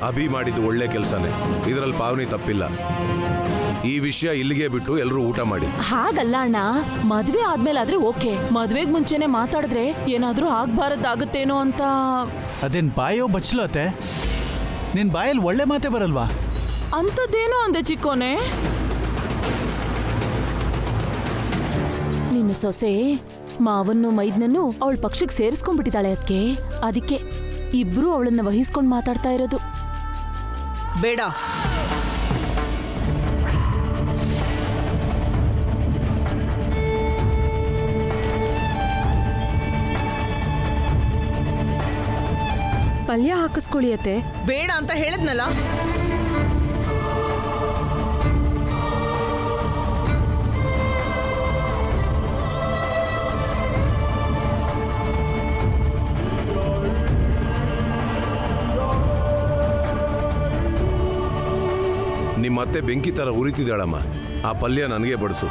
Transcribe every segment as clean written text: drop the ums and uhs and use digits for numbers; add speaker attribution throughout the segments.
Speaker 1: ಅಭಿ ಮಾಡಿದ್ದು ಒಳ್ಳೆ ಕೆಲಸನೇ, ಇದರಲ್ಲಿ ಪಾವನಿ ತಪ್ಪಿಲ್ಲ. ಈ ವಿಷಯ ಇಲ್ಲಿಗೆ ಬಿಟ್ಟು ಎಲ್ಲರೂ ಊಟ ಮಾಡಿ.
Speaker 2: ಹಾಗಲ್ಲ ಅಣ್ಣ, ಮದ್ವೆ ಆದ್ಮೇಲೆ ಆದ್ರೆ ಓಕೆ, ಮದ್ವೆಗ್ ಮುಂಚೆನೆ ಮಾತಾಡಿದ್ರೆ ಏನಾದ್ರೂ ಆಗ್ಬಾರದಾಗುತ್ತೇನೋ ಅಂತ.
Speaker 3: ಅದೇನ್ ಬಾಯೋ ಬಚ್ಚಲು ಅತ್ತೆ, ನಿನ್ ಬಾಯಲ್ಲಿ ಒಳ್ಳೆ ಮಾತೆ ಬರಲ್ವಾ?
Speaker 2: ಅಂಥದ್ದೇನೋ ಅಂದೆ ಚಿಕ್ಕೋನೆ. ನಿನ್ನ ಸೊಸೆ ಮಾವನ್ನು ಮೈದ್ನನ್ನು ಅವಳ ಪಕ್ಷಕ್ಕೆ ಸೇರಿಸ್ಕೊಂಡ್ಬಿಟ್ಟಿದ್ದಾಳೆ. ಅದಕ್ಕೆ ಇಬ್ರು ಅವಳನ್ನ ವಹಿಸ್ಕೊಂಡು ಮಾತಾಡ್ತಾ ಇರೋದು.
Speaker 4: ಬೇಡ,
Speaker 5: ಪಲ್ಯ ಹಾಕಿಸ್ಕೊಳ್ಳಿಯತ್ತೆ.
Speaker 4: ಬೇಡ ಅಂತ ಹೇಳಿದ್ನಲ್ಲ.
Speaker 1: ನಿಮ್ಮತ್ತೆ ಬೆಂಕಿ ತರ ಉರಿತಿದ್ದಾಳಮ್ಮ, ಆ ಪಲ್ಯ ನನಗೆ ಬಡಿಸು.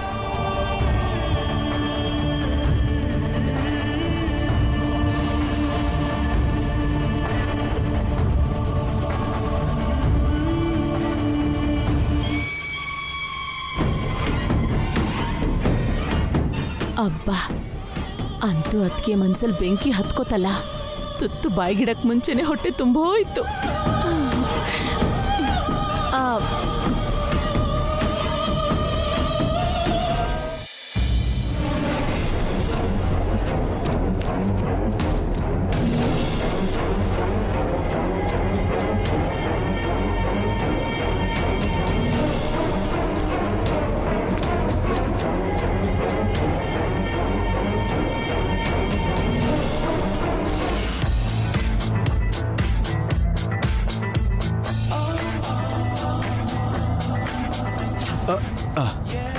Speaker 2: ಅಬ್ಬಾ, ಅಂತೂ ಅದಕ್ಕೆ ಮನ್ಸಲ್ಲಿ ಬೆಂಕಿ ಹತ್ಕೋತಲ್ಲ. ತುತ್ತು ಬಾಯಿಗಿಡಕ್ ಮುಂಚೆನೆ ಹೊಟ್ಟೆ ತುಂಬೋಯ್ತು.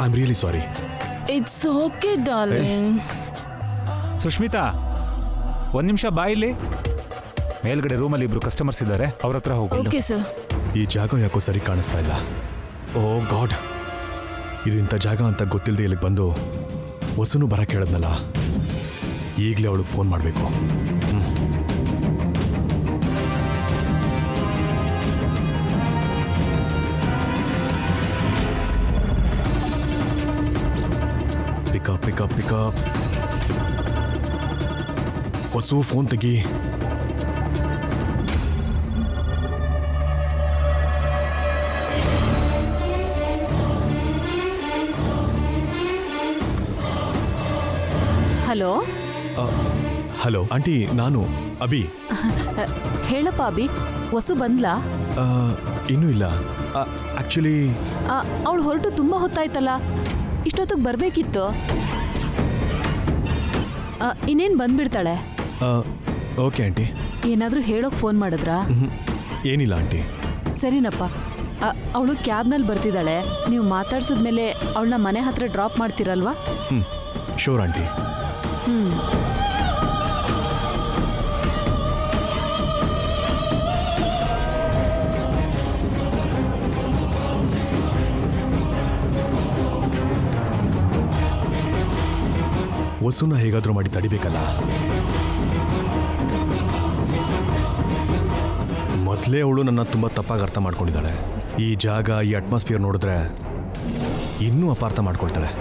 Speaker 1: I'm really sorry.
Speaker 2: It's okay, darling.
Speaker 6: Sushmita, ಒಂದು ನಿಮಿಷ ಬಾಯಿಲಿ. ಮೇಲ್ಗಡೆ ರೂಮಲ್ಲಿ ಇಬ್ರು ಕಸ್ಟಮರ್ಸ್ ಇದ್ದಾರೆ, ಅವ್ರ ಹತ್ರ ಹೋಗಿ.
Speaker 2: Okay sir.
Speaker 7: ಈ ಜಾಗ ಯಾಕೋ ಸರಿ ಕಾಣಿಸ್ತಾ ಇಲ್ಲ. ಓ ಗಾಡ್, ಇದು ಇಂಥ ಜಾಗ ಅಂತ ಗೊತ್ತಿಲ್ಲದೆ ಇಲ್ಲಿಗೆ ಬಂದು ಹೊಸನು ಬರ ಕೇಳಿದ್ನಲ್ಲ. ಈಗಲೇ ಅವಳಿಗೆ ಫೋನ್ ಮಾಡಬೇಕು. ಪಿಕಪ್ ಹೊಸು ಫೋನ್ ತೆಗಿ.
Speaker 2: ಹಲೋ.
Speaker 7: ಹಲೋ ಆಂಟಿ, ನಾನು ಅಭಿ.
Speaker 2: ಹೇಳಪ್ಪ ಅಭಿ, ಹೊಸು ಬಂದ್ಲಾ?
Speaker 7: ಇನ್ನೂ ಇಲ್ಲ ಆಕ್ಚುಲಿ.
Speaker 2: ಅವಳು ಹೊರಟು ತುಂಬಾ ಹೊತ್ತಾಯ್ತಲ್ಲ, ಇಷ್ಟೊತ್ತಿಗೆ ಬರ್ಬೇಕಿತ್ತು. ಇನ್ನೇನು ಬಂದ್ಬಿಡ್ತಾಳೆ.
Speaker 7: Okay aunty.
Speaker 2: ಏನಾದರೂ ಹೇಳೋಕೆ ಫೋನ್ ಮಾಡಿದ್ರಾ?
Speaker 7: ಏನಿಲ್ಲ ಆಂಟಿ.
Speaker 2: ಸರಿನಪ್ಪ. ಅವಳು ಕ್ಯಾಬ್ನಲ್ಲಿ ಬರ್ತಿದ್ದಾಳೆ, ನೀವು ಮಾತಾಡ್ಸಿದ್ಮೇಲೆ ಅವಳನ್ನ ಮನೆ ಹತ್ರ ಡ್ರಾಪ್ ಮಾಡ್ತೀರಲ್ವಾ?
Speaker 7: Sure aunty. ವಸುನ ಹೇಗಾದ್ರೂ ಮಾಡಿ ತಡಿಬೇಕಲ್ಲ. ಮೊದಲೇ ಅವಳು ನನ್ನ ತುಂಬ ತಪ್ಪಾಗಿ ಅರ್ಥ ಮಾಡ್ಕೊಂಡಿದ್ದಾಳೆ. ಈ ಜಾಗ, ಈ ಅಟ್ಮಾಸ್ಫಿಯರ್ ನೋಡಿದ್ರೆ ಇನ್ನೂ ಅಪಾರ್ಥ ಮಾಡ್ಕೊಳ್ತಾಳೆ.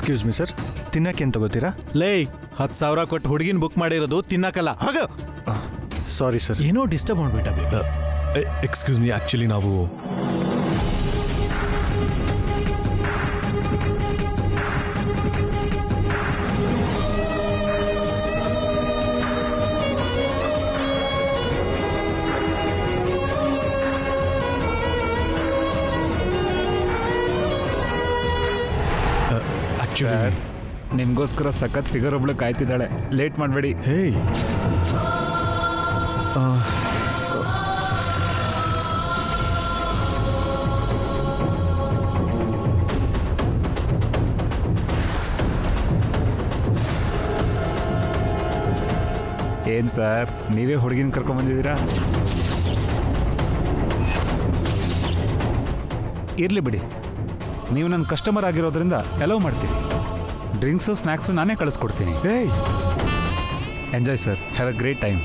Speaker 5: Excuse me sir, ತಿನ್ನಕ್ಕೇನು ತಗೋತೀರಾ?
Speaker 3: ಲೇ 10,000 ಕೊಟ್ಟು ಹುಡುಗಿನ ಬುಕ್ ಮಾಡಿರೋದು ತಿನ್ನಕ್ಕಲ್ಲ. ಹಾಗ
Speaker 5: ಸಾರಿ ಸರ್.
Speaker 3: ಏನೋ ಡಿಸ್ಟರ್ಬ್ ಮಾಡ್ಬಿಟ್ಟ.
Speaker 7: ಎಕ್ಸ್ಕ್ಯೂಸ್ ಮೀ, ಆ್ಯಕ್ಚುಲಿ ನಾವು
Speaker 6: ನಿಮಗೋಸ್ಕರ ಸಖತ್ ಫಿಗರ್ ಒಬ್ಳು ಕಾಯ್ತಿದ್ದಾಳೆ, ಲೇಟ್ ಮಾಡಬೇಡಿ.
Speaker 7: ಹೇಯ್
Speaker 6: ಏನು ಸರ್, ನೀವೇ ಹುಡುಗಿನ ಕರ್ಕೊಂಬಂದಿದ್ದೀರಾ? ಇರಲಿ ಬಿಡಿ, ನೀವು ನನ್ನ ಕಸ್ಟಮರ್ ಆಗಿರೋದ್ರಿಂದ ಅಲೌ ಮಾಡ್ತೀನಿ. ಡ್ರಿಂಕ್ಸು ಸ್ನ್ಯಾಕ್ಸು ನಾನೇ ಕಳಿಸ್ಕೊಡ್ತೀನಿ.
Speaker 7: Hey
Speaker 6: enjoy sir, have a great time.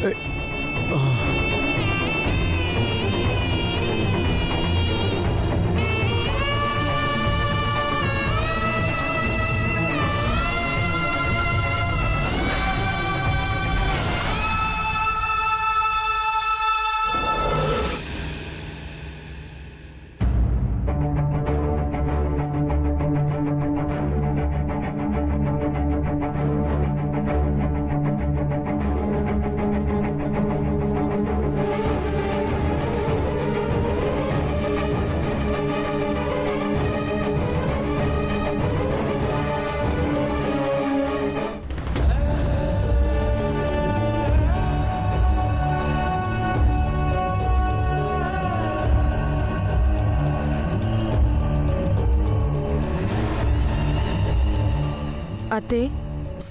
Speaker 8: ಅತ್ತೆ,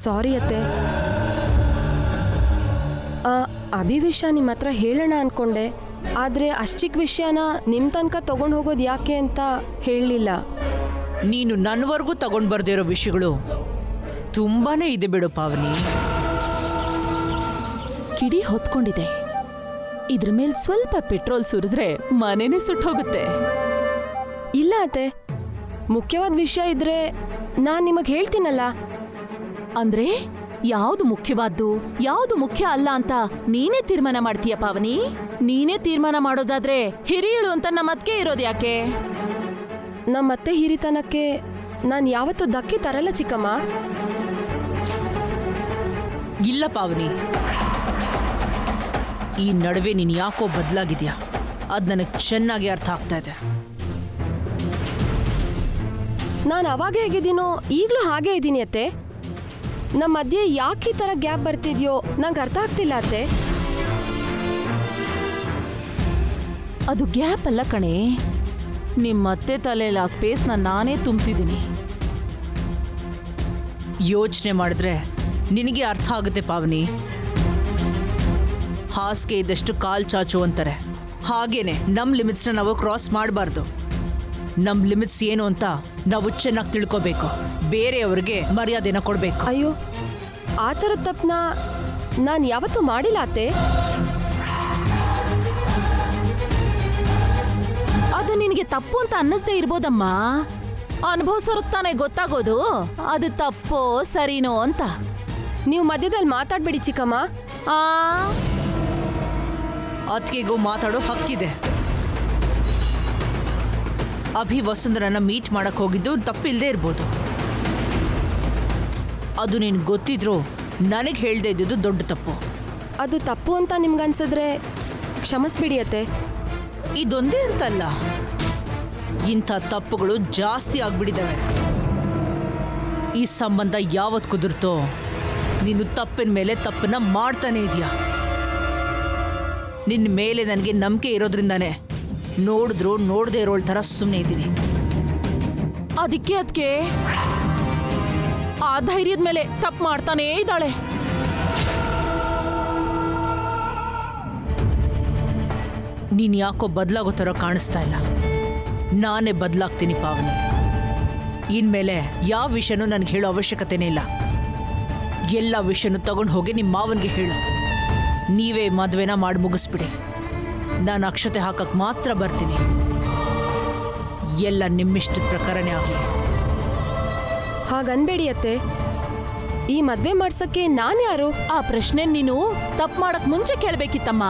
Speaker 8: ಸಾರಿ ಅತ್ತೆ. ಅಭಿ ವಿಷಯ ನಿಮ್ಮ ಹತ್ರ ಹೇಳೋಣ ಅಂದ್ಕೊಂಡೆ, ಆದರೆ ಅಷ್ಟಿಕ್ ವಿಷಯನ ನಿಮ್ಮ ತನಕ ತೊಗೊಂಡು ಹೋಗೋದು ಯಾಕೆ ಅಂತ ಹೇಳಲಿಲ್ಲ.
Speaker 4: ನೀನು ನನ್ನವರೆಗೂ ತಗೊಂಡು ಬರ್ದಿರೋ ವಿಷಯಗಳು ತುಂಬಾನೇ ಇದೆ ಬಿಡು ಪಾವನಿ.
Speaker 2: ಕಿಡಿ ಹೊತ್ಕೊಂಡಿದೆ. ಇದ್ರ ಮೇಲೆ ಸ್ವಲ್ಪ ಪೆಟ್ರೋಲ್ ಸುರಿದ್ರೆ ಮನೆನೇ ಸುಟ್ಟೋಗುತ್ತೆ.
Speaker 8: ಇಲ್ಲ ಅತ್ತೆ, ಮುಖ್ಯವಾದ ವಿಷಯ ಇದ್ರೆ ನಾನು ನಿಮಗೆ ಹೇಳ್ತೀನಲ್ಲ.
Speaker 2: ಅಂದ್ರೆ ಯಾವ್ದು ಮುಖ್ಯವಾದ್ದು ಯಾವ್ದು ಮುಖ್ಯ ಅಲ್ಲ ಅಂತ ನೀನೇ ತೀರ್ಮಾನ ಮಾಡ್ತೀಯ ಪಾವನಿ? ನೀನೇ ತೀರ್ಮಾನ ಮಾಡೋದಾದ್ರೆ ಹಿರಿಯಳು ಅಂತ ನಮ್ಮತ್ಕೆ ಇರೋದು ಯಾಕೆ?
Speaker 8: ನಮ್ಮತ್ತೆ ಹಿರಿತನಕ್ಕೆ ನಾನು ಯಾವತ್ತೂ ಧಕ್ಕೆ ತರಲ್ಲ ಚಿಕ್ಕಮ್ಮ.
Speaker 4: ಇಲ್ಲ ಪಾವನಿ, ಈ ನಡುವೆ ನೀನು ಯಾಕೋ ಬದಲಾಗಿದ್ಯಾ, ಅದು ನನಗೆ ಚೆನ್ನಾಗಿ ಅರ್ಥ ಆಗ್ತಾ ಇದೆ.
Speaker 8: ನಾನು ಅವಾಗ ಹೇಗಿದ್ದೀನೋ ಈಗಲೂ ಹಾಗೇ ಇದ್ದೀನಿ ಅತ್ತೆ. ನಮ್ಮ ಮಧ್ಯೆ ಯಾಕೆ ಈ ಥರ ಗ್ಯಾಪ್ ಬರ್ತಿದ್ಯೋ ನಂಗೆ ಅರ್ಥ ಆಗ್ತಿಲ್ಲ ಅತ್ತೆ.
Speaker 2: ಅದು ಗ್ಯಾಪ್ ಅಲ್ಲ ಕಣೆ, ನಿಮ್ಮತ್ತೆ ತಲೆಯಲ್ಲಿ ಆ ಸ್ಪೇಸ್ನ ನಾನೇ ತುಂಬ್ತಿದ್ದೀನಿ.
Speaker 4: ಯೋಚನೆ ಮಾಡಿದ್ರೆ ನಿನಗೆ ಅರ್ಥ ಆಗುತ್ತೆ ಪಾವನಿ. ಹಾಸಿಗೆ ಇದ್ದಷ್ಟು ಕಾಲ್ ಚಾಚು ಅಂತಾರೆ, ಹಾಗೇನೆ ನಮ್ಮ ಲಿಮಿಟ್ಸ್ನ ನಾವು ಕ್ರಾಸ್ ಮಾಡಬಾರ್ದು. ನಮ್ಮ ಲಿಮಿಟ್ಸ್ ಏನು ಅಂತ ನಾವು ಚೆನ್ನಾಗಿ ತಿಳ್ಕೋಬೇಕು, ಬೇರೆಯವ್ರಿಗೆ ಮರ್ಯಾದೆನ ಕೊಡಬೇಕು.
Speaker 8: ಅಯ್ಯೋ, ಆ ಥರದ ತಪ್ಪನ್ನ ನಾನು ಯಾವತ್ತೂ ಮಾಡಿಲ್ಲ ಅತ್ತೆ.
Speaker 2: ಅದು ನಿನಗೆ ತಪ್ಪು ಅಂತ ಅನ್ನಿಸ್ದೇ ಇರ್ಬೋದಮ್ಮ, ಅನುಭವಿಸೋರ್ಗೆ ತಾನೇ ಗೊತ್ತಾಗೋದು ಅದು ತಪ್ಪೋ ಸರಿನೋ ಅಂತ.
Speaker 8: ನೀವು ಮಧ್ಯದಲ್ಲಿ ಮಾತಾಡ್ಬೇಡಿ ಚಿಕ್ಕಮ್ಮ.
Speaker 4: ಅದಕ್ಕೆಗೂ ಮಾತಾಡೋ ಹಕ್ಕಿದೆ. ಅಭಿ ವಸುಂಧರನ್ನ ಮೀಟ್ ಮಾಡಕ್ ಹೋಗಿದ್ದು ತಪ್ಪಿಲ್ಲದೆ ಇರ್ಬೋದು, ಅದು ನಿನ್ಗೆ ಗೊತ್ತಿದ್ರು ನನಗೆ ಹೇಳ್ದೆ ಇದ್ದಿದ್ದು ದೊಡ್ಡ ತಪ್ಪು.
Speaker 8: ಅದು ತಪ್ಪು ಅಂತ ನಿಮ್ಗನ್ಸಿದ್ರೆ ಕ್ಷಮಿಸ್ಬಿಡಿ ಅತ್ತೆ.
Speaker 4: ಇದೊಂದೇ ಅಂತಲ್ಲ, ಇಂಥ ತಪ್ಪುಗಳು ಜಾಸ್ತಿ ಆಗ್ಬಿಟ್ಟಿದ್ದಾವೆ. ಈ ಸಂಬಂಧ ಯಾವತ್ತು ಕುದುರ್ತೋ ನೀನು ತಪ್ಪಿನ ಮೇಲೆ ತಪ್ಪನ್ನ ಮಾಡ್ತಾನೆ ಇದೆಯಾ. ನಿನ್ನ ಮೇಲೆ ನನಗೆ ನಂಬಿಕೆ ಇರೋದ್ರಿಂದಾನೆ ನೋಡಿದ್ರು ನೋಡದೆ ಇರೋಳ್ ಥರ ಸುಮ್ಮನೆ ಇದ್ದೀನಿ.
Speaker 2: ಅದಕ್ಕೆ ಆ ಧೈರ್ಯದ ಮೇಲೆ ತಪ್ಪು ಮಾಡ್ತಾನೇ ಇದ್ದಾಳೆ.
Speaker 4: ನೀನು ಯಾಕೋ ಬದಲಾಗೋ ಥರ ಕಾಣಿಸ್ತಾ ಇಲ್ಲ. ನಾನೇ ಬದಲಾಗ್ತೀನಿ ಪಾವನಿ. ಇನ್ಮೇಲೆ ಯಾವ ವಿಷಯನೂ ನನಗೆ ಹೇಳೋ ಅವಶ್ಯಕತೆನೇ ಇಲ್ಲ. ಎಲ್ಲ ವಿಷಯನೂ ತಗೊಂಡು ಹೋಗಿ ನಿಮ್ಮ ಮಾವನಿಗೆ ಹೇಳು. ನೀವೇ ಮದುವೆನ ಮಾಡಿ ಮುಗಿಸ್ಬಿಡಿ. ನಾನು ಅಕ್ಷತೆ ಹಾಕಕ್ಕೆ ಮಾತ್ರ ಬರ್ತೀನಿ. ಎಲ್ಲ ನಿಮ್ಮಿಷ್ಟದ ಪ್ರಕಾರನೇ ಆಗಲಿ.
Speaker 8: ಹಾಗನ್ಬೇಡಿ ಅತ್ತೆ. ಈ ಮದ್ವೆ ಮಾಡ್ಸಕ್ಕೆ ನಾನ್ಯಾರು?
Speaker 2: ಆ ಪ್ರಶ್ನೆ ನೀನು ತಪ್ಪು ಮಾಡಕ್ ಮುಂಚೆ ಕೇಳ್ಬೇಕಿತ್ತಮ್ಮ.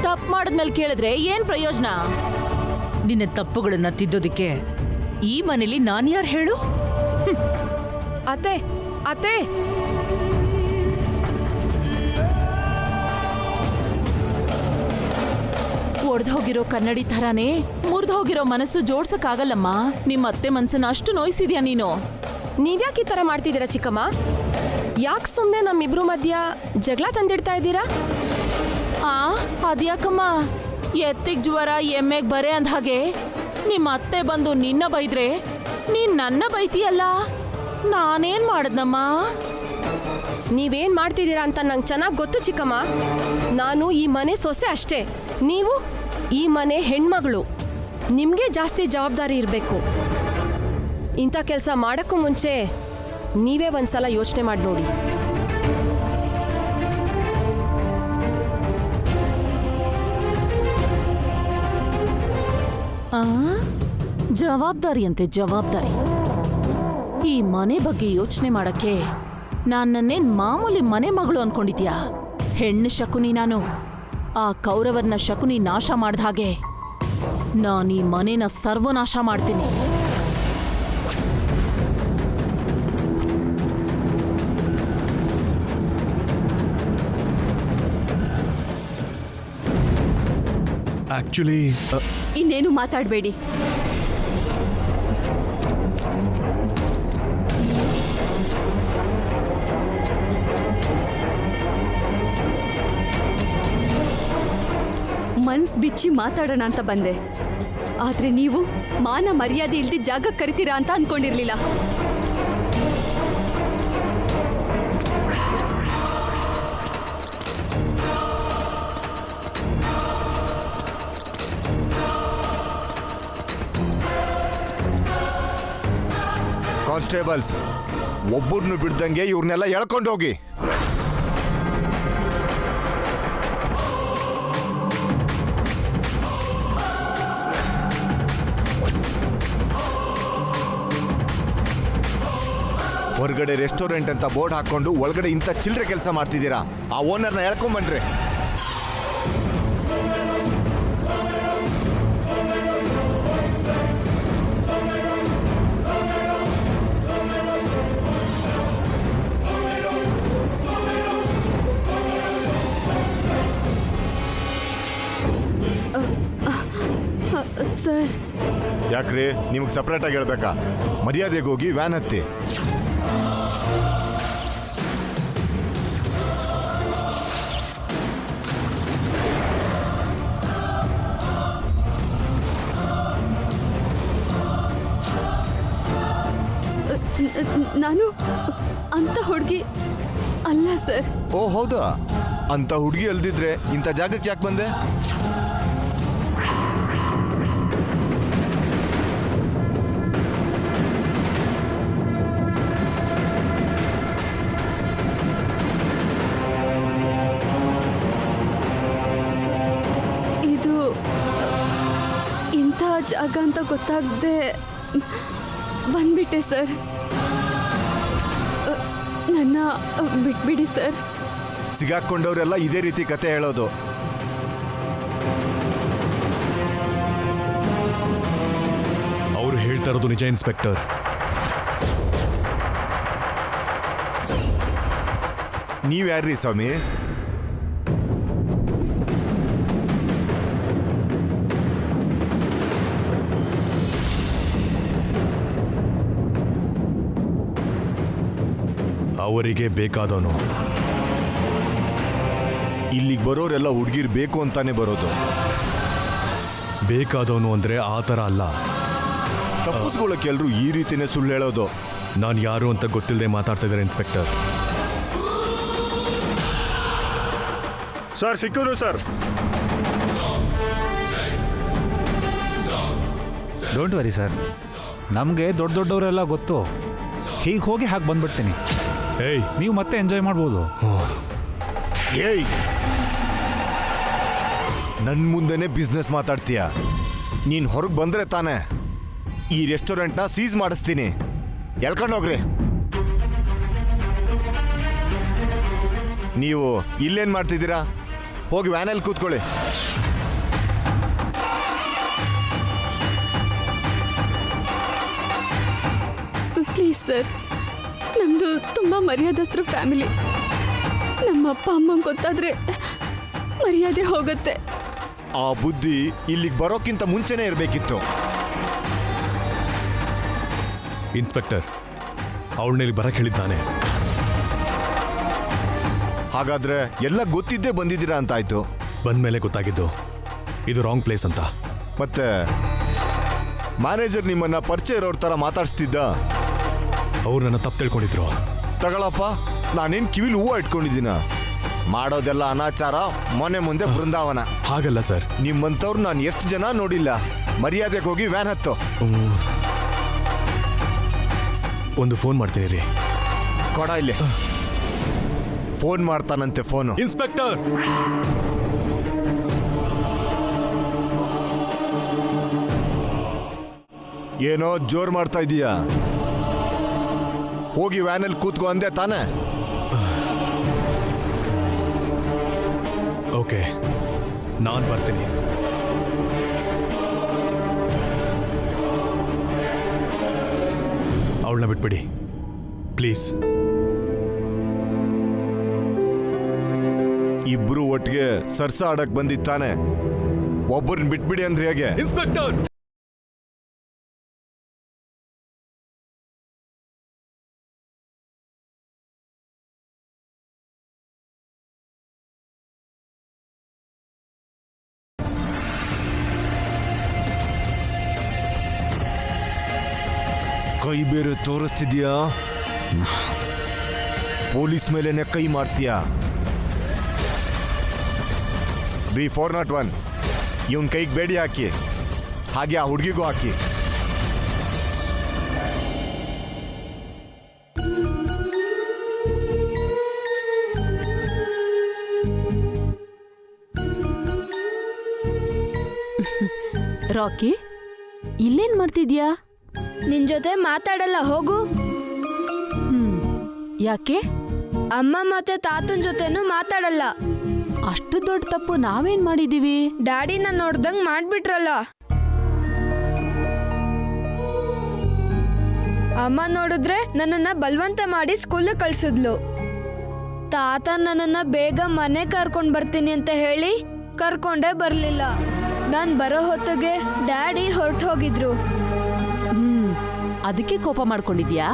Speaker 2: ತಪ್ಪು ಮಾಡಿದ್ಮೇಲೆ ಕೇಳಿದ್ರೆ ಏನ್ ಪ್ರಯೋಜನ?
Speaker 4: ನಿನ್ನ ತಪ್ಪುಗಳನ್ನ ತಿದ್ದೋದಿಕ್ಕೆ ಈ ಮನೇಲಿ ನಾನು ಯಾರು ಹೇಳು?
Speaker 8: ಅತ್ತೆ ಅತ್ತೆ,
Speaker 2: ಒಡ್ದು ಹೋಗಿರೋ ಕನ್ನಡಿ ಥರಾನೇ ಮುರಿದು ಹೋಗಿರೋ ಮನಸ್ಸು ಜೋಡ್ಸಕ್ಕಾಗಲ್ಲಮ್ಮ. ನಿಮ್ಮ ಅತ್ತೆ ಮನ್ಸನ್ನ ಅಷ್ಟು ನೋಯಿಸಿದ್ಯಾ ನೀನು.
Speaker 8: ನೀವ್ಯಾಕೆ ಈ ಥರ ಮಾಡ್ತಿದ್ದೀರಾ ಚಿಕ್ಕಮ್ಮ? ಯಾಕೆ ಸುಮ್ಮನೆ ನಮ್ಮಿಬ್ರು ಮಧ್ಯ ಜಗಳ ತಂದಿಡ್ತಾ ಇದ್ದೀರಾ?
Speaker 2: ಅದ್ಯಾಕಮ್ಮ? ಎತ್ತಿಗ್ ಜ್ವರ ಎಮ್ಮೆಗ್ ಬರೆ ಅಂದ ಹಾಗೆ ನಿಮ್ಮ ಅತ್ತೆ ಬಂದು ನಿನ್ನ ಬೈದ್ರೆ ನೀನ್ ನನ್ನ ಬೈತೀಯಲ್ಲ, ನಾನೇನ್ ಮಾಡದ್ನಮ್ಮ?
Speaker 8: ನೀವೇನ್ ಮಾಡ್ತಿದ್ದೀರಾ ಅಂತ ನಂಗೆ ಚೆನ್ನಾಗಿ ಗೊತ್ತು ಚಿಕ್ಕಮ್ಮ. ನಾನು ಈ ಮನೆ ಸೊಸೆ ಅಷ್ಟೇ, ನೀವು ಈ ಮನೆ ಹೆಣ್ಮಗಳು. ನಿಮ್ಗೆ ಜಾಸ್ತಿ ಜವಾಬ್ದಾರಿ ಇರಬೇಕು. ಇಂಥ ಕೆಲಸ ಮಾಡೋಕ್ಕೂ ಮುಂಚೆ ನೀವೇ ಒಂದ್ಸಲ ಯೋಚನೆ ಮಾಡಿ ನೋಡಿ.
Speaker 2: ಜವಾಬ್ದಾರಿ ಅಂತೆ ಜವಾಬ್ದಾರಿ. ಈ ಮನೆ ಬಗ್ಗೆ ಯೋಚನೆ ಮಾಡಕ್ಕೆ ನನ್ನೇನ್ ಮಾಮೂಲಿ ಮನೆ ಮಗಳು ಅನ್ಕೊಂಡಿದ್ಯಾ? ಹೆಣ್ಣು ಶಕುನಿ ನಾನು. ಆ ಕೌರವರ್ನ ಶಕುನಿ ನಾಶ ಮಾಡ್ದ ಹಾಗೆ ನಾನು ಈ ಮನೆನ ಸರ್ವನಾಶ ಮಾಡ್ತೀನಿ.
Speaker 7: ಆಕ್ಚುಲಿ
Speaker 9: ಇನ್ನೇನು ಮಾತಾಡಬೇಡಿ. ಮನ್ಸ್ ಬಿಚ್ಚಿ ಮಾತಾಡೋಣ ಅಂತ ಬಂದೆ, ಆದ್ರೆ ನೀವು ಮಾನ ಮರ್ಯಾದೆ ಇಲ್ದಿ ಜಾಗಕ್ಕೆ ಕರಿತೀರಾ ಅಂತ ಅನ್ಕೊಂಡಿರ್ಲಿಲ್ಲ.
Speaker 10: ಕಾನ್ಸ್ಟೇಬಲ್ಸ್, ಒಬ್ಬರನ್ನು ಬಿಡ್ದಂಗೆ ಇವ್ರನ್ನೆಲ್ಲ ಎಳ್ಕೊಂಡು ಹೋಗಿ. ಹೊರಗಡೆ ರೆಸ್ಟೋರೆಂಟ್ ಅಂತ ಬೋರ್ಡ್ ಹಾಕೊಂಡು ಒಳಗಡೆ ಇಂಥ ಚಿಲ್ಲರೆ ಕೆಲಸ ಮಾಡ್ತಿದ್ದೀರಾ? ಆ ಓನರ್ನ ಎಳ್ಕೊಂಬನ್ರಿ.
Speaker 9: ಸರ್,
Speaker 10: ಯಾಕ್ರಿ ನಿಮ್ಗೆ ಸಪ್ರೇಟಾಗಿ ಹೇಳ್ಬೇಕಾ? ಮರ್ಯಾದೆಗೆ ಹೋಗಿ ವ್ಯಾನ್ ಹತ್ತಿ.
Speaker 9: ನಾನು ಅಂತ ಹುಡುಗಿ ಅಲ್ಲ ಸರ್.
Speaker 10: ಓ ಹೌದಾ? ಅಂತ ಹುಡುಗಿ ಅಲ್ದಿದ್ರೆ ಇಂಥ ಜಾಗಕ್ಕೆ ಯಾಕೆ ಬಂದೆ?
Speaker 9: ಇದು ಇಂಥ ಜಾಗ ಅಂತ ಗೊತ್ತಾಗದೆ ಬಂದ್ಬಿಟ್ಟೆ ಸರ್. ನನ್ನ ಬಿಟ್ಬಿಡಿ ಸರ್.
Speaker 10: ಸಿಗಾಕೊಂಡವರೆಲ್ಲ ಇದೇ ರೀತಿ ಕತೆ ಹೇಳೋದು.
Speaker 7: ಅವರು ಹೇಳ್ತಾ ಇರೋದು ನಿಜ ಇನ್ಸ್ಪೆಕ್ಟರ್.
Speaker 10: ನೀವ್ಯಾರ್ರಿ ಸ್ವಾಮಿ?
Speaker 7: ಅವರಿಗೆ ಬೇಕಾದವನು.
Speaker 10: ಇಲ್ಲಿಗೆ ಬರೋರೆಲ್ಲ ಹುಡುಗಿರ್ ಬೇಕು ಅಂತಾನೆ ಬರೋದು.
Speaker 7: ಬೇಕಾದವನು ಅಂದ್ರೆ ಆ ಥರ ಅಲ್ಲ.
Speaker 10: ತಪ್ಪಿಸ್ಕೊಳ್ಳೋಕೆ ಎಲ್ರು ಈ ರೀತಿನೇ ಸುಳ್ಳು ಹೇಳೋದು.
Speaker 7: ನಾನು ಯಾರು ಅಂತ ಗೊತ್ತಿಲ್ಲದೆ ಮಾತಾಡ್ತಾ ಇದ್ದಾರೆ ಇನ್ಸ್ಪೆಕ್ಟರ್.
Speaker 5: ಸರ್ ಸಿಕ್ಕಿದ್ರು ಸರ್.
Speaker 6: ಡೋಂಟ್ ವರಿ ಸರ್, ನಮಗೆ ದೊಡ್ಡ ದೊಡ್ಡವರೆಲ್ಲ ಗೊತ್ತು. ಹೀಗೆ ಹೋಗಿ ಹಾಗೆ ಬಂದ್ಬಿಡ್ತೀನಿ.
Speaker 7: ಏಯ್,
Speaker 6: ನೀವು ಮತ್ತೆ ಎಂಜಾಯ್ ಮಾಡ್ಬೋದು.
Speaker 10: ಏಯ್, ನನ್ನ ಮುಂದೆನೆ ಬಿಸ್ನೆಸ್ ಮಾತಾಡ್ತೀಯ? ನೀನು ಹೊರಗೆ ಬಂದ್ರೆ ತಾನೆ ಈ ರೆಸ್ಟೋರೆಂಟ್ನ ಸೀಸ್ ಮಾಡಿಸ್ತೀನಿ. ಎಳ್ಕೊಂಡು ಹೋಗ್ರಿ. ನೀವು ಇಲ್ಲೇನ್ ಮಾಡ್ತಿದ್ದೀರಾ? ಹೋಗಿ ವ್ಯಾನಲ್ಲಿ ಕೂತ್ಕೊಳ್ಳಿ.
Speaker 9: ಪ್ಲೀಸ್ ಸರ್, ನಮ್ಮದು ತುಂಬ ಮರ್ಯಾದಸ್ತ್ರ ಫ್ಯಾಮಿಲಿ. ನಮ್ಮ ಅಪ್ಪ ಅಮ್ಮಂಗೆ ಗೊತ್ತಾದರೆ ಮರ್ಯಾದೆ ಹೋಗುತ್ತೆ.
Speaker 10: ಆ ಬುದ್ಧಿ ಇಲ್ಲಿಗೆ ಬರೋಕ್ಕಿಂತ ಮುಂಚೆನೇ ಇರಬೇಕಿತ್ತು.
Speaker 7: ಇನ್ಸ್ಪೆಕ್ಟರ್, ಅವಳನ್ನೇಲಿ ಬರಕ್ಕೆ ಹೇಳಿದ್ದಾನೆ.
Speaker 10: ಹಾಗಾದ್ರೆ ಎಲ್ಲ ಗೊತ್ತಿದ್ದೇ ಬಂದಿದ್ದೀರಾ ಅಂತಾಯ್ತು.
Speaker 7: ಬಂದ್ಮೇಲೆ ಗೊತ್ತಾಗಿದ್ದು ಇದು ರಾಂಗ್ ಪ್ಲೇಸ್ ಅಂತ.
Speaker 10: ಮತ್ತೆ ಮ್ಯಾನೇಜರ್ ನಿಮ್ಮನ್ನ ಪರಿಚಯ ಇರೋರ್ ಥರ ಮಾತಾಡ್ಸ್ತಿದ್ದ.
Speaker 7: ಅವ್ರು ನನ್ನ ತಪ್ಪು ತಿಳ್ಕೊಂಡಿದ್ರು.
Speaker 10: ತಗೊಳಪ್ಪ, ನಾನೇನು ಕಿವಿಲಿ ಹೂವು ಇಟ್ಕೊಂಡಿದ್ದೀನ? ಮಾಡೋದೆಲ್ಲ ಅನಾಚಾರ, ಮನೆ ಮುಂದೆ ಬೃಂದಾವನ.
Speaker 7: ಹಾಗಲ್ಲ ಸರ್.
Speaker 10: ನಿಮ್ಮಂಥವ್ರು ನಾನು ಎಷ್ಟು ಜನ ನೋಡಿಲ್ಲ. ಮರ್ಯಾದೆಗೆ ಹೋಗಿ ವ್ಯಾನ್ ಹತ್ತು.
Speaker 7: ಒಂದು ಫೋನ್ ಮಾಡ್ತೀನಿ ರೀ.
Speaker 10: ಕೊಡ ಇಲ್ಲಿ. Phone ಮಾಡ್ತಾನಂತೆ phone.
Speaker 7: ಇನ್ಸ್ಪೆಕ್ಟರ್,
Speaker 10: ಏನೋ ಜೋರ್ ಮಾಡ್ತಾ ಇದೀಯಾ? ಹೋಗಿ ವ್ಯಾನಲ್ಲಿ ಕೂತ್ಕೋ ಅಂದೆ ತಾನೆ?
Speaker 7: ಓಕೆ, ನಾನು ಬರ್ತೀನಿ. ಅವಳನ್ನ ಬಿಟ್ಬಿಡಿ ಪ್ಲೀಸ್.
Speaker 10: ಇಬ್ರು ಒಟ್ಟಿಗೆ ಸರ್ಸ ಆಡಕ್ ಬಂದಿತ್ತಾನೆ. ಒಬ್ಬರನ್ನ ಬಿಟ್ಬಿಡಿ ಅಂದ್ರೆ ಹೇಗೆ?
Speaker 7: ಇನ್ಸ್ಪೆಕ್ಟರ್,
Speaker 10: ಕೈ ಬೇರೆ ತೋರಿಸ್ತಿದ್ಯಾ? ಪೊಲೀಸ್ ಮೇಲೆನೆ ಕೈ ಮಾಡ್ತೀಯಾ? B401 ಇವನ್ ಕೈಗೆ ಬೇಡಿ ಹಾಕಿ, ಹಾಗೆ ಆ ಹುಡುಗಿಗೂ ಹಾಕಿ.
Speaker 2: ರಾಕಿ, ಇಲ್ಲೇನ್ ಮಾಡ್ತಿದ್ಯಾ?
Speaker 11: ನಿನ್ ಜೊತೆ ಮಾತಾಡಲ್ಲ, ಹೋಗು.
Speaker 2: ಯಾಕೆ?
Speaker 11: ಅಮ್ಮ ಮತ್ತೆ ತಾತನ್ ಜೊತೆನೂ ಮಾತಾಡಲ್ಲ.
Speaker 2: ಅಷ್ಟು ದೊಡ್ಡ ತಪ್ಪು ನಾವೇನ್ ಮಾಡಿದೀವಿ?
Speaker 11: ಡ್ಯಾಡಿನ ನೋಡ್ದಂಗ್ ಮಾಡ್ಬಿಟ್ರಲ್ಲ. ಅಮ್ಮ ನೋಡಿದ್ರೆ ನನ್ನನ್ನ ಬಲವಂತ ಮಾಡಿ ಸ್ಕೂಲಿಗೆ ಕಳ್ಸಿದ್ಲು. ತಾತ ನನ್ನನ್ನ ಬೇಗ ಮನೆ ಕರ್ಕೊಂಡ್ ಬರ್ತೀನಿ ಅಂತ ಹೇಳಿ ಕರ್ಕೊಂಡೇ ಬರ್ಲಿಲ್ಲ. ನಾನ್ ಬರೋ ಹೊತ್ತಿಗೆ ಡ್ಯಾಡಿ ಹೊರಟು ಹೋಗಿದ್ರು.
Speaker 2: ಅದಕ್ಕೆ ಕೋಪ ಮಾಡ್ಕೊಂಡಿದ್ಯಾ?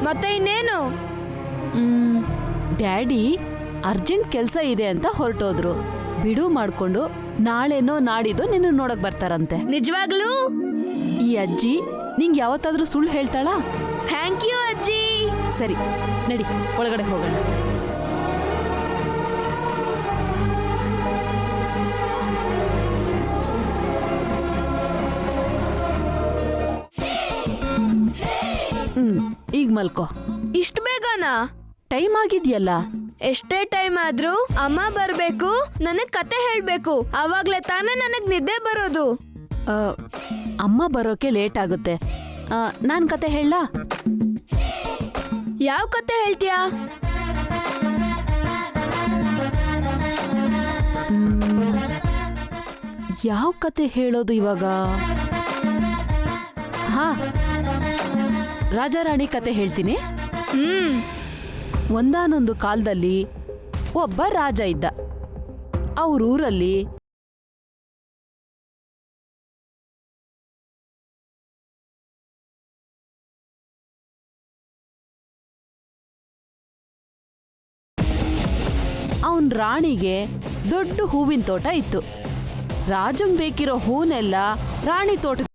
Speaker 11: ಮತ್ತೆ ಇನ್ನೇನು?
Speaker 2: ಡ್ಯಾಡಿ ಅರ್ಜೆಂಟ್ ಕೆಲಸ ಇದೆ ಅಂತ ಹೊರಟೋದ್ರು. ಬಿಡು ಮಾಡ್ಕೊಂಡು ನಾಳೆನೋ ನಾಡಿದ್ದು ನಿನ್ನ ನೋಡಕ್ ಬರ್ತಾರಂತೆ.
Speaker 11: ನಿಜವಾಗ್ಲೂ?
Speaker 2: ಈ ಅಜ್ಜಿ ನಿಂಗೆ ಯಾವತ್ತಾದ್ರೂ ಸುಳ್ಳು ಹೇಳ್ತಾಳಾ?
Speaker 11: ಥ್ಯಾಂಕ್ ಯು ಅಜ್ಜಿ.
Speaker 2: ಸರಿ, ನಡಿ ಒಳಗಡೆ ಹೋಗೋಣ. ಈಗ ಮಲ್ಕೋ.
Speaker 11: ಇಷ್ಟು ಬೇಗನಾ?
Speaker 2: ಟೈಮ್ ಆಗಿದ್ಯಲ್ಲ.
Speaker 11: ಎಷ್ಟೇ ಟೈಮ್ ಆದ್ರೂ ಅಮ್ಮ ಬರ್ಬೇಕು, ನನಗ್ ಕತೆ ಹೇಳ್ಬೇಕು. ಅವಾಗ್ಲೇ ತಾನೇ ನನಗ್ ನಿದ್ದೆ ಬರೋದು.
Speaker 2: ಅಮ್ಮ ಬರೋಕೆ ಲೇಟ್ ಆಗುತ್ತೆ. ನಾನ್ ಕತೆ ಹೇಳಲಾ?
Speaker 11: ಯಾವ ಕತೆ ಹೇಳ್ತೀಯಾ?
Speaker 2: ಯಾವ ಕತೆ ಹೇಳೋದು ಇವಾಗ? ಹಾ, ರಾಜಾರಾಣಿ ಕತೆ ಹೇಳ್ತೀನಿ. ಒಂದಾನೊಂದು ಕಾಲದಲ್ಲಿ ಒಬ್ಬ ರಾಜ ಇದ್ದ. ಅವ್ರೂರಲ್ಲಿ ಅವನ್ ರಾಣಿಗೆ ದೊಡ್ಡ ಹೂವಿನ ತೋಟ ಇತ್ತು. ರಾಜಂಗ್ ಬೇಕಿರೋ ಹೂನೆಲ್ಲ ರಾಣಿ ತೋಟದ